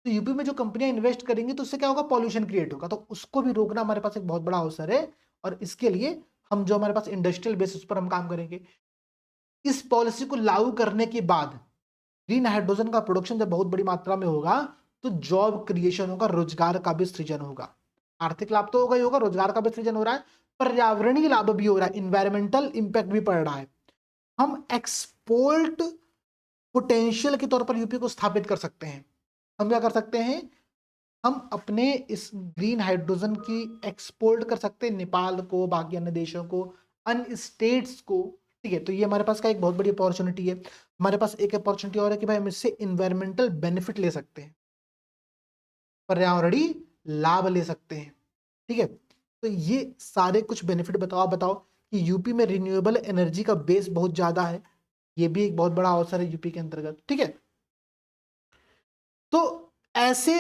तो यूपी में जो कंपनियां इन्वेस्ट करेंगी तो उससे क्या होगा, पॉल्यूशन क्रिएट होगा। तो उसको भी रोकना हमारे पास एक बहुत बड़ा अवसर है और इसके लिए हम जो हमारे पास इंडस्ट्रियल बेसिस पर हम काम करेंगे। इस पॉलिसी को लागू करने के बाद ग्रीन हाइड्रोजन का प्रोडक्शन जब बहुत बड़ी मात्रा में होगा तो जॉब क्रिएशन होगा, रोजगार का भी सृजन होगा। आर्थिक लाभ तो होगा ही होगा, रोजगार का भी सृजन हो रहा है, पर्यावरणीय लाभ भी हो रहा है, इन्वायरमेंटल इंपैक्ट भी पड़ रहा है। हम एक्सपोर्ट पोटेंशियल के तौर पर यूपी को स्थापित कर सकते हैं। हम क्या कर सकते हैं, हम अपने इस ग्रीन हाइड्रोजन की एक्सपोर्ट कर सकते हैं नेपाल को, बाकी अन्य देशों को, अन्य स्टेट्स को, ठीक है। तो ये हमारे पास का एक बहुत बड़ी अपॉर्चुनिटी है। हमारे पास एक अपॉर्चुनिटी और है कि भाई हम इससे इन्वायरमेंटल बेनिफिट ले सकते हैं, पर्यावरणीय लाभ ले सकते हैं, ठीक है। तो ये सारे कुछ बेनिफिट बताओ, बताओ कि यूपी में रिन्यूएबल एनर्जी का बेस बहुत ज्यादा है, ये भी एक बहुत बड़ा अवसर है यूपी के अंतर्गत, ठीक है। तो ऐसे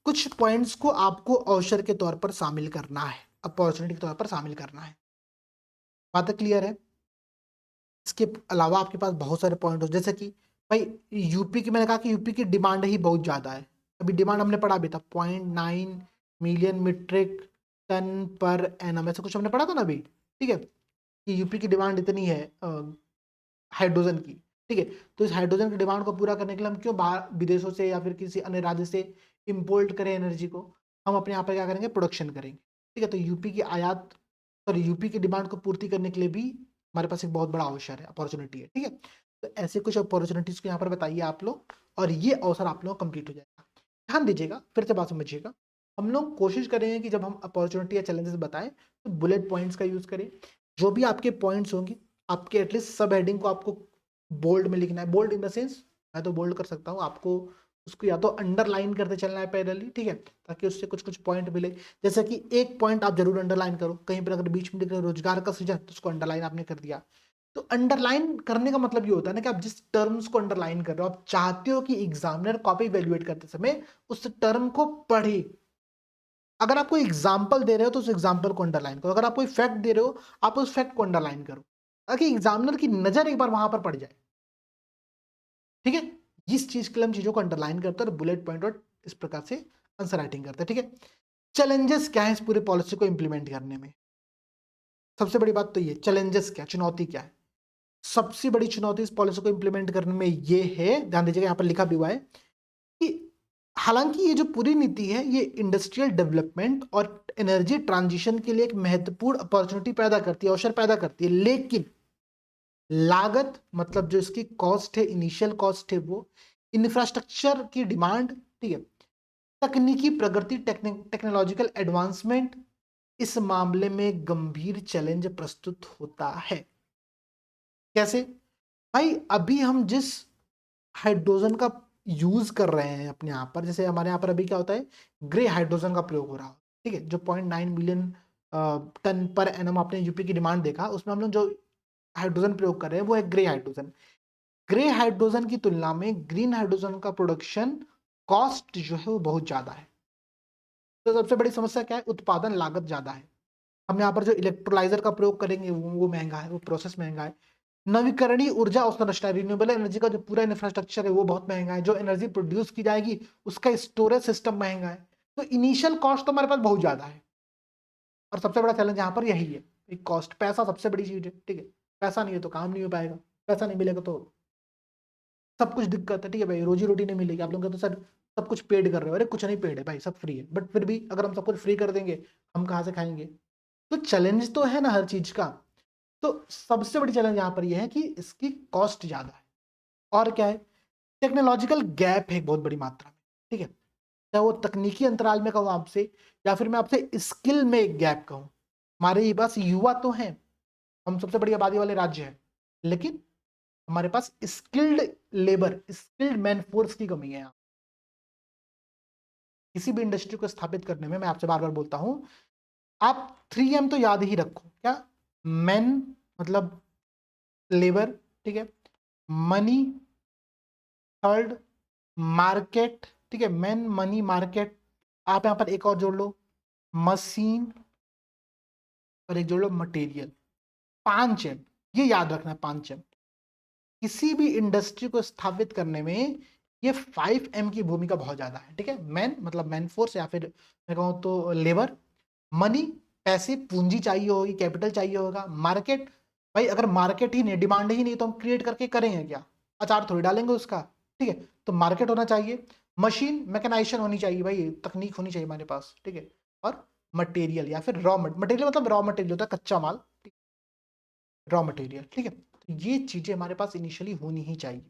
कुछ पॉइंट्स को आपको अवसर के तौर पर शामिल करना है, अपॉर्चुनिटी के तौर पर शामिल करना है। बात क्लियर है? इसके अलावा आपके पास बहुत सारे पॉइंट हो, जैसे कि भाई यूपी की, मैंने कहा कि यूपी की डिमांड ही बहुत ज्यादा है। अभी डिमांड हमने पढ़ा भी था, 0.9 million metric ton per annum, ऐसा कुछ हमने पढ़ा था ना अभी, ठीक है, कि यूपी की डिमांड इतनी है हाइड्रोजन की, ठीक है। तो इस हाइड्रोजन की डिमांड को पूरा करने के लिए हम क्यों बाहर विदेशों से या फिर किसी अन्य राज्य से इम्पोर्ट करें एनर्जी को, हम अपने यहाँ पर क्या करेंगे, प्रोडक्शन करेंगे, ठीक है। तो यूपी की आयात, सॉरी यूपी की डिमांड को पूर्ति करने के लिए भी हमारे पास एक बहुत बड़ा अवसर है, अपॉर्चुनिटी है, ठीक है। तो ऐसे कुछ अपॉर्चुनिटीज को यहाँ पर बताइए आप लोग, और ये अवसर आप लोग कंप्लीट हो जाएगा। ध्यान दीजिएगा, फिर से बात समझिएगा। हम लोग कोशिश करेंगे कि जब हम अपॉर्चुनिटी या चैलेंजेस बताएं तो बुलेट पॉइंट्स का यूज करें। जो भी आपके पॉइंट्स होंगे, आपके एटलीस्ट सब हेडिंग को आपको बोल्ड में लिखना है। बोल्ड इन द सेंस, मैं तो बोल्ड कर सकता हूँ, आपको उसको या तो अंडरलाइन करते चलना है पैरेलली, ठीक है, ताकि उससे कुछ कुछ पॉइंट मिले। जैसे कि एक पॉइंट आप जरूर अंडरलाइन करो, कहीं पर अगर बीच में लिख रहे रोजगार का सृजन, तो उसको अंडरलाइन आपने कर दिया। तो अंडरलाइन करने का मतलब ये होता है ना कि आप जिस टर्म्स को अंडरलाइन कर रहे हो, आप चाहते हो कि एग्जामिनर कॉपी वैल्यूएट करते समय उस टर्म को पढ़े। अगर आप कोई एग्जाम्पल दे रहे हो तो उस एग्जाम्पल को अंडरलाइन करो, अगर आप कोई फैक्ट दे रहे हो आप उस फैक्ट को अंडरलाइन करो, ताकि एग्जामिनर की नजर एक बार वहां पर पड़ जाए। ठीक है, इस चीज के लिए हम चीजों को अंडरलाइन करते हैं और बुलेट पॉइंट और इस प्रकार से आंसर राइटिंग करते हैं। ठीक है, चैलेंजेस क्या है इस पूरे पॉलिसी को इंप्लीमेंट करने में? सबसे बड़ी बात तो ये, चैलेंजेस क्या, चुनौती क्या है? सबसे बड़ी चुनौती इस पॉलिसी को इंप्लीमेंट करने में ये है, ध्यान दीजिएगा, यहाँ पर लिखा भी हुआ है कि हालांकि ये जो पूरी नीति है ये इंडस्ट्रियल डेवलपमेंट और एनर्जी ट्रांजिशन के लिए एक महत्वपूर्ण अपॉर्चुनिटी पैदा करती है, अवसर पैदा करती है, लेकिन लागत, मतलब जो इसकी कॉस्ट है, इनिशियल कॉस्ट है, वो इंफ्रास्ट्रक्चर की डिमांड, ठीक है, तकनीकी प्रगति, टेक्नोलॉजिकल एडवांसमेंट, इस मामले में गंभीर चैलेंज प्रस्तुत होता है। कैसे भाई? अभी हम जिस हाइड्रोजन का यूज कर रहे हैं अपने यहाँ पर, जैसे हमारे यहाँ पर अभी क्या होता है, ग्रे हाइड्रोजन का प्रयोग हो रहा है, ठीक है, जो 0.9 मिलियन टन पर एनम आपने यूपी की डिमांड देखा, उसमें हम लोग जो हाइड्रोजन प्रयोग कर रहे हैं वो है ग्रे हाइड्रोजन। ग्रे हाइड्रोजन की तुलना में ग्रीन हाइड्रोजन का प्रोडक्शन कॉस्ट जो है वो बहुत ज्यादा है। तो सबसे बड़ी समस्या क्या है? उत्पादन लागत ज्यादा है। हम यहाँ पर जो इलेक्ट्रोलाइजर का प्रयोग करेंगे वो महंगा है, वो प्रोसेस महंगा है। नवीकरणीय ऊर्जा अवसंरचना, रिन्यूएबल एनर्जी का जो पूरा इंफ्रास्ट्रक्चर है वो बहुत महंगा है। जो एनर्जी प्रोड्यूस की जाएगी उसका स्टोरेज सिस्टम महंगा है। तो इनिशियल कॉस्ट तो हमारे पास बहुत ज्यादा है, और सबसे बड़ा चैलेंज यहाँ पर यही है, कॉस्ट। पैसा सबसे बड़ी चीज है, ठीक है, पैसा नहीं है तो काम नहीं हो पाएगा, पैसा नहीं मिलेगा तो सब कुछ दिक्कत है। ठीक है भाई, रोजी रोटी नहीं मिलेगी। आप लोग कहते सर सब कुछ पेड कर रहे हो, अरे कुछ नहीं पेड है भाई, सब फ्री है। बट फिर भी अगर हम सब कुछ फ्री कर देंगे, हम कहाँ से खाएंगे? तो चैलेंज तो है ना हर चीज का। तो सबसे बड़ी चैलेंज यहाँ पर यह है कि इसकी कॉस्ट ज्यादा है। और क्या है? टेक्नोलॉजिकल गैप है एक बहुत बड़ी मात्रा में, ठीक है, चाहे वो तकनीकी अंतराल में कहूँ आपसे, या फिर मैं आपसे स्किल में एक गैप कहूँ। हमारे पास युवा तो हैं, हम सबसे बड़ी आबादी वाले राज्य हैं, लेकिन हमारे पास skilled labour, skilled man force की कमी है यहाँ। किसी भी इंडस्ट्री को स्थापित करने में, मैं आपसे बार बार बोलता हूं, आप 3M तो याद ही रखो। क्या? मैन मतलब लेबर, ठीक है, मनी, थर्ड मार्केट, ठीक है, मैन मनी मार्केट, आप यहां पर एक और जोड़ लो, मशीन, और एक जोड़ लो मटेरियल। 5M, ये याद रखना है, 5M। किसी भी इंडस्ट्री को स्थापित करने में ये 5M की भूमिका बहुत ज्यादा है। ठीक है, मैन मतलब मैन फोर्स, या फिर मैं कहूँ तो लेबर, मनी पैसे पूंजी चाहिए होगी, कैपिटल चाहिए होगा, मार्केट, भाई अगर मार्केट ही नहीं, डिमांड ही नहीं, तो हम क्रिएट करके करेंगे क्या? अचार थोड़ी डालेंगे उसका। ठीक है, तो मार्केट होना चाहिए। मशीन मैकेनाइजेशन होनी चाहिए, भाई तकनीक होनी चाहिए हमारे पास। ठीक है, और मटेरियल या फिर रॉ मटेरियल, मतलब रॉ मटेरियल होता है कच्चा माल, रॉ मटेरियल। ठीक है, तो ये चीजें हमारे पास इनिशियली होनी ही चाहिए।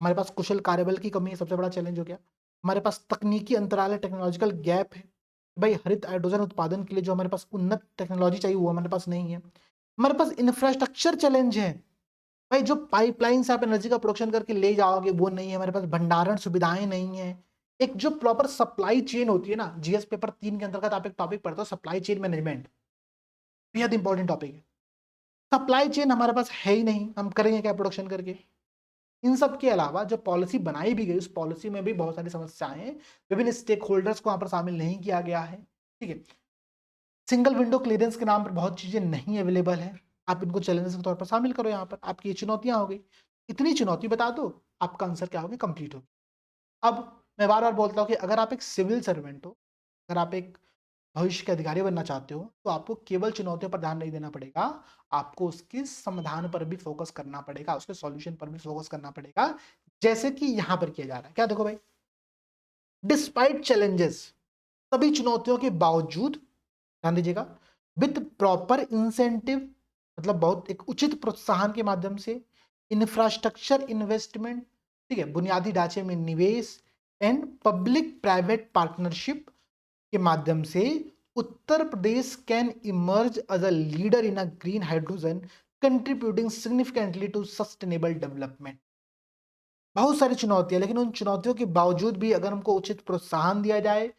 हमारे पास कुशल कार्यबल की कमी है, सबसे बड़ा चैलेंज हो गया। हमारे पास तकनीकी अंतराल है, टेक्नोलॉजिकल गैप है। भाई हरित हाइड्रोजन उत्पादन के लिए जो हमारे पास उन्नत टेक्नोलॉजी चाहिए वो हमारे पास नहीं है। हमारे पास इंफ्रास्ट्रक्चर चैलेंज है, भाई जो पाइपलाइन से आप एनर्जी का प्रोडक्शन करके ले जाओगे वो नहीं है। हमारे पास भंडारण सुविधाएं नहीं है। एक जो प्रॉपर सप्लाई चेन होती है ना, जीएस पेपर 3 के अंतर्गत आप एक टॉपिक पढ़ते हो, सप्लाई चेन मैनेजमेंट, बेहद इंपॉर्टेंट टॉपिक है। सप्लाई चेन हमारे पास है ही नहीं, हम करेंगे क्या प्रोडक्शन करके? इन सब के अलावा जो पॉलिसी बनाई भी गई, उस पॉलिसी में भी बहुत सारी समस्याएं हैं। विभिन्न स्टेक होल्डर्स को वहां पर शामिल नहीं किया गया है। ठीक है, सिंगल विंडो क्लियरेंस के नाम पर बहुत चीजें नहीं अवेलेबल है। आप इनको चैलेंजेस के तौर पर शामिल करो, यहाँ पर आपकी ये चुनौतियां हो गई। इतनी चुनौती बता दो, आपका आंसर क्या होगा? कंप्लीट होगी। अब मैं बार बार बोलता हूँ कि अगर आप एक सिविल सर्वेंट हो, अगर आप एक भविष्य के अधिकारी बनना चाहते हो, तो आपको केवल चुनौतियों पर ध्यान नहीं देना पड़ेगा, आपको उसके समाधान पर भी फोकस करना पड़ेगा, उसके सॉल्यूशन पर भी फोकस करना पड़ेगा, जैसे कि यहां पर किया जा रहा है। क्या देखो भाई, डिस्पाइट चैलेंजेस, सभी चुनौतियों के बावजूद, ध्यान दीजिएगा, विद प्रॉपर इंसेंटिव, मतलब बहुत एक उचित प्रोत्साहन के माध्यम से, इंफ्रास्ट्रक्चर इन्वेस्टमेंट, ठीक है, बुनियादी ढांचे में निवेश एंड पब्लिक प्राइवेट पार्टनरशिप के माध्यम से Uttar Pradesh can emerge as a leader in a green hydrogen contributing significantly to sustainable development. बहुत सारी चुनौतियां, लेकिन उन चुनौतियों के बावजूद भी अगर हमको उचित प्रोत्साहन दिया जाए,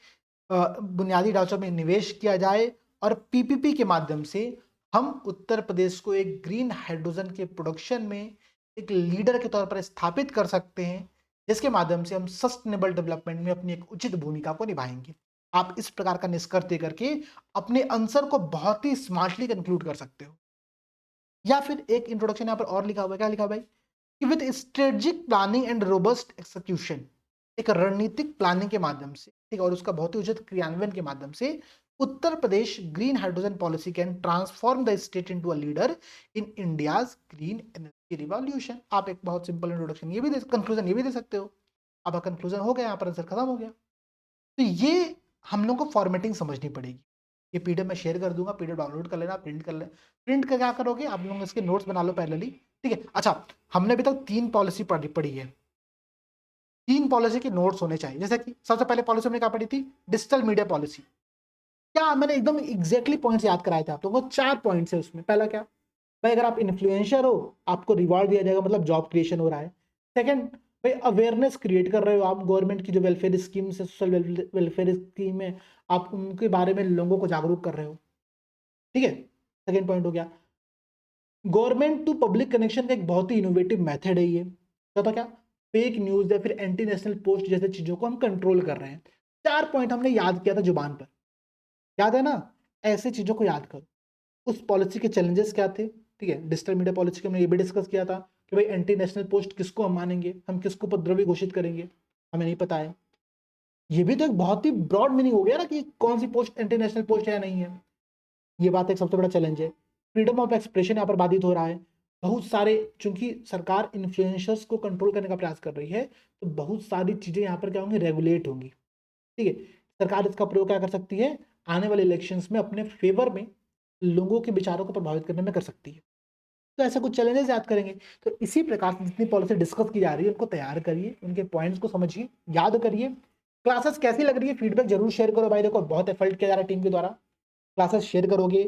बुनियादी ढांचों में निवेश किया जाए और पीपीपी के माध्यम से हम उत्तर प्रदेश को एक ग्रीन हाइड्रोजन के प्रोडक्शन में एक लीडर के तौर पर स्थापित कर सकते हैं, जिसके माध्यम से हम सस्टेनेबल डेवलपमेंट में अपनी एक उचित भूमिका को निभाएंगे। आप इस प्रकार का निष्कर्ष दे करके अपने आंसर को बहुत ही स्मार्टली कंक्लूड कर सकते हो। या फिर एक इंट्रोडक्शन यहाँ पर और लिखा हुआ है, क्या लिखा भाई कि with strategic planning and robust execution, एक रणनीतिक प्लानिंग के माध्यम से, ठीक है, और उसका बहुत ही उचित क्रियान्वयन के माध्यम से Uttar Pradesh green hydrogen policy can transform the state into a leader in India's green energy revolution. आप एक बहुत सिंपल इंट्रोडक्शन ये भी कंक्लूजन ये भी दे सकते हो। अब कंक्लूजन हो गया, यहाँ पर आंसर खत्म हो गया। तो ये हम लोग को फॉर्मेटिंग समझनी पड़ेगी। ये पीडीएफ मैं शेयर कर दूंगा, पीडीएफ डाउनलोड कर लेना, प्रिंट कर ले। प्रिंट का क्या करोगे आप लोग, इसके नोट्स बना लो पैरेलली, ठीक है। अच्छा, हमने अभी तक 3 पॉलिसी पढ़ी है, 3 पॉलिसी के नोट्स होने चाहिए। जैसे कि सबसे पहले पॉलिसी हमने क्या पढ़ी थी, डिजिटल मीडिया पॉलिसी। क्या मैंने एकदम एग्जैक्टली पॉइंट्स याद कराए थे आप लोगों को, 4 पॉइंट्स है उसमें। पहला क्या भाई, अगर आप इन्फ्लुएंसर हो आपको रिवॉर्ड दिया जाएगा, मतलब जॉब क्रिएशन हो रहा है। सेकंड भाई, अवेयरनेस क्रिएट कर रहे हो आप, गवर्नमेंट की जो वेलफेयर स्कीम है, सोशल वेलफेयर स्कीम है, आप उनके बारे में लोगों को जागरूक कर रहे हो, ठीक है। सेकंड पॉइंट हो गया। गवर्नमेंट टू पब्लिक कनेक्शन का एक बहुत ही इनोवेटिव मेथड है ये। चौथा क्या, फेक न्यूज या फिर एंटी नेशनल पोस्ट जैसे चीजों को हम कंट्रोल कर रहे हैं। 4 पॉइंट हमने याद किया था जुबान पर, याद है ना। ऐसे चीजों को याद करो। उस पॉलिसी के चैलेंजेस क्या थे, ठीक है। डिजिटल मीडिया पॉलिसी के हमने ये भी डिस्कस किया था कि भाई एंटी नेशनल पोस्ट किसको हम मानेंगे, हम किसको उपद्रवी घोषित करेंगे, हमें नहीं पता है। ये भी तो एक बहुत ही ब्रॉड मीनिंग हो गया ना कि कौन सी पोस्ट एंटी नेशनल पोस्ट है या नहीं है। ये बात एक सबसे बड़ा चैलेंज है। फ्रीडम ऑफ एक्सप्रेशन यहाँ पर बाधित हो रहा है। बहुत सारे, चूंकि सरकार इन्फ्लुएंसर्स को कंट्रोल करने का प्रयास कर रही है, तो बहुत सारी चीजें यहाँ पर क्या होंगी, रेगुलेट होंगी, ठीक है। सरकार इसका प्रयोग क्या कर सकती है, आने वाले इलेक्शंस में अपने फेवर में लोगों के विचारों को प्रभावित करने में कर सकती है। तो ऐसा कुछ चैलेंजेस याद करेंगे। तो इसी प्रकार से जितनी पॉलिसी डिस्कस की जा रही है उनको तैयार करिए, उनके पॉइंट्स को समझिए, याद करिए। क्लासेस कैसी लग रही है, फीडबैक जरूर शेयर करो भाई। देखो बहुत एफर्ट किया जा रहा है टीम के द्वारा, क्लासेस शेयर करोगे।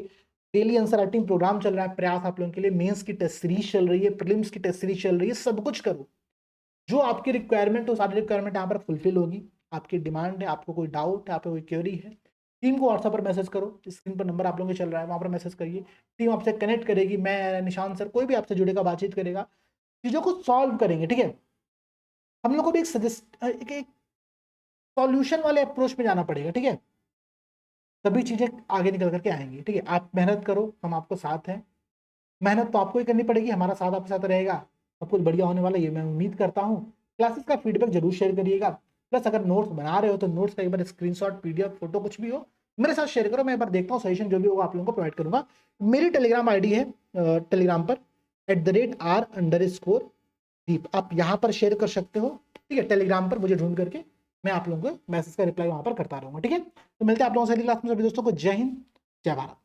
डेली आंसर राइटिंग प्रोग्राम चल रहा है, प्रयास आप लोगों के लिए, मेंस की टेस्ट सीरीज चल रही है, प्रीलिम्स की टेस्ट सीरीज चल रही है। सब कुछ करो, जो आपकी रिक्वायरमेंट हो, सारी रिक्वायरमेंट यहाँ पर फुलफिल होगी। आपकी डिमांड है, आपको कोई डाउट है, आपको कोई क्वेरी है, टीम को व्हाट्सएप पर मैसेज करो, स्क्रीन पर नंबर आप लोगों के चल रहा है, वहाँ पर मैसेज करिए। टीम आपसे कनेक्ट करेगी, मैं, निशान सर, कोई भी आपसे जुड़ेगा, बातचीत करेगा, चीज़ों को सॉल्व करेंगे, ठीक है। हम लोग को भी एक सजेस्ट एक सॉल्यूशन वाले अप्रोच में जाना पड़ेगा, ठीक है। तभी चीज़ें आगे निकल करके आएंगी, ठीक है। आप मेहनत करो, हम आपको साथ हैं। मेहनत तो आपको ही करनी पड़ेगी, हमारा साथ आपके साथ रहेगा, सब कुछ बढ़िया होने वाला है, ये मैं उम्मीद करता हूँ। क्लासेस का फीडबैक जरूर शेयर करिएगा। प्लस अगर नोट्स बना रहे हो तो नोट्स का एक बार स्क्रीनशॉट, पीडीएफ, फोटो कुछ भी हो मेरे साथ शेयर करो, मैं एक बार देखता हूँ, सजेशन जो भी होगा आप लोगों को प्रोवाइड करूंगा। मेरी टेलीग्राम आईडी है, टेलीग्राम पर @r_दीप, आप यहाँ पर शेयर कर सकते हो, ठीक है। टेलीग्राम पर मुझे ढूंढ करके मैं आप लोगों को मैसेज का रिप्लाई वहाँ पर करता रहूँगा, ठीक है। तो मिलते हैं आप लोगों से अगली क्लास में। सभी दोस्तों को जय हिंद, जय भारत।